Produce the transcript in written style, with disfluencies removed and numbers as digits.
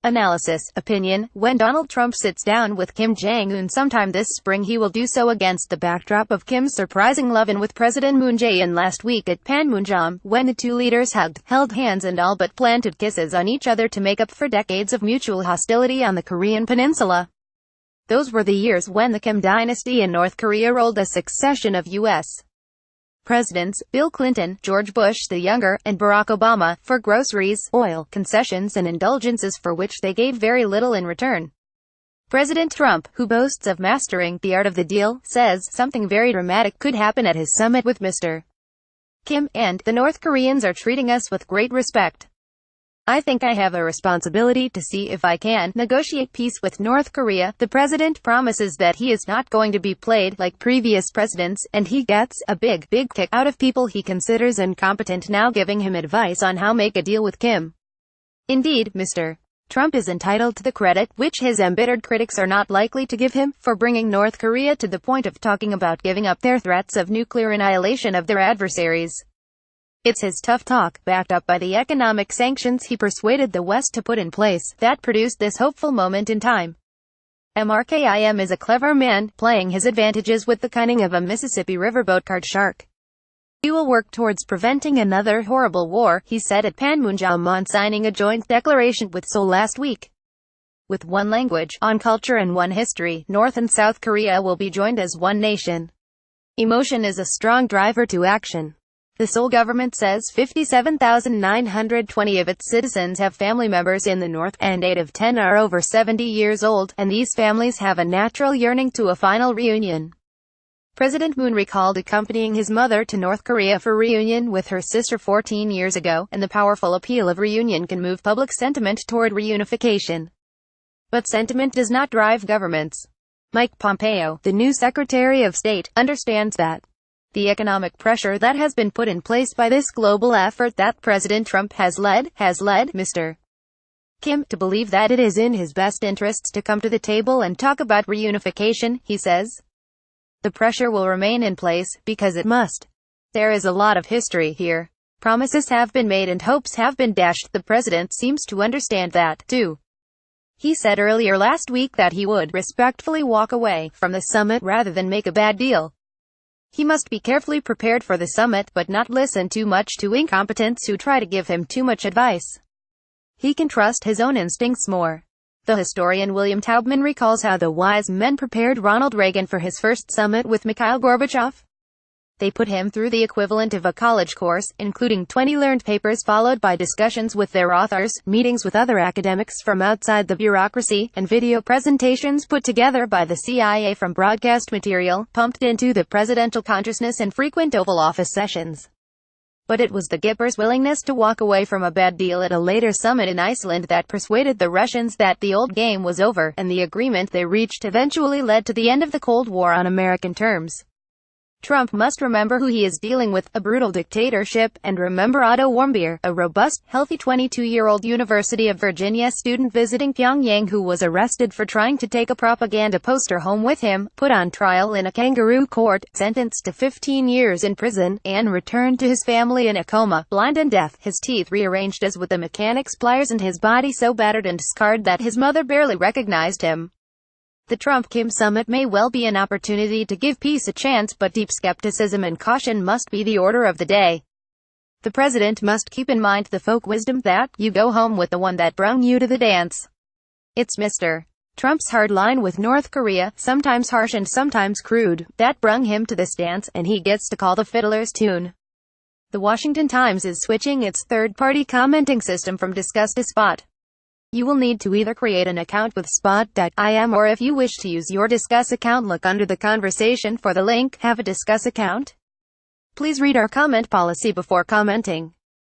Analysis. Opinion. When Donald Trump sits down with Kim Jong-un sometime this spring, he will do so against the backdrop of Kim's surprising love-in with President Moon Jae-in last week at Panmunjom, when the two leaders hugged, held hands and all but planted kisses on each other to make up for decades of mutual hostility on the Korean peninsula. Those were the years when the Kim dynasty in North Korea ruled a succession of U.S. presidents, Bill Clinton, George Bush the Younger, and Barack Obama, for groceries, oil, concessions and indulgences for which they gave very little in return. President Trump, who boasts of mastering the art of the deal, says something very dramatic could happen at his summit with Mr. Kim, and the North Koreans are treating us with great respect. I think I have a responsibility to see if I can negotiate peace with North Korea. The president promises that he is not going to be played like previous presidents, and he gets a big kick out of people he considers incompetent now giving him advice on how make a deal with Kim. Indeed, Mr. Trump is entitled to the credit, which his embittered critics are not likely to give him, for bringing North Korea to the point of talking about giving up their threats of nuclear annihilation of their adversaries. It's his tough talk, backed up by the economic sanctions he persuaded the West to put in place, that produced this hopeful moment in time. Kim is a clever man, playing his advantages with the cunning of a Mississippi riverboat card shark. We will work towards preventing another horrible war, he said at Panmunjom on signing a joint declaration with Seoul last week. With one language, on culture and one history, North and South Korea will be joined as one nation. Emotion is a strong driver to action. The Seoul government says 57,920 of its citizens have family members in the North, and 8 of 10 are over 70 years old, and these families have a natural yearning to a final reunion. President Moon recalled accompanying his mother to North Korea for reunion with her sister 14 years ago, and the powerful appeal of reunion can move public sentiment toward reunification. But sentiment does not drive governments. Mike Pompeo, the new Secretary of State, understands that. The economic pressure that has been put in place by this global effort that President Trump has led Mr. Kim to believe that it is in his best interests to come to the table and talk about reunification, he says. The pressure will remain in place, because it must. There is a lot of history here. Promises have been made and hopes have been dashed. The president seems to understand that, too. He said earlier last week that he would respectfully walk away from the summit rather than make a bad deal. He must be carefully prepared for the summit, but not listen too much to incompetents who try to give him too much advice. He can trust his own instincts more. The historian William Taubman recalls how the wise men prepared Ronald Reagan for his first summit with Mikhail Gorbachev. They put him through the equivalent of a college course, including 20 learned papers followed by discussions with their authors, meetings with other academics from outside the bureaucracy, and video presentations put together by the CIA from broadcast material, pumped into the presidential consciousness and frequent Oval Office sessions. But it was the Gippers' willingness to walk away from a bad deal at a later summit in Iceland that persuaded the Russians that the old game was over, and the agreement they reached eventually led to the end of the Cold War on American terms. Trump must remember who he is dealing with, a brutal dictatorship, and remember Otto Warmbier, a robust, healthy 22-year-old University of Virginia student visiting Pyongyang who was arrested for trying to take a propaganda poster home with him, put on trial in a kangaroo court, sentenced to 15 years in prison, and returned to his family in a coma, blind and deaf, his teeth rearranged as with a mechanic's pliers and his body so battered and scarred that his mother barely recognized him. The Trump-Kim summit may well be an opportunity to give peace a chance, but deep skepticism and caution must be the order of the day. The president must keep in mind the folk wisdom that, you go home with the one that brung you to the dance. It's Mr. Trump's hard line with North Korea, sometimes harsh and sometimes crude, that brung him to this dance, and he gets to call the fiddler's tune. The Washington Times is switching its third-party commenting system from Discuss to Spot. You will need to either create an account with Spot.im, or if you wish to use your Discuss account, look under the conversation for the link, Have a Discuss account? Please read our comment policy before commenting.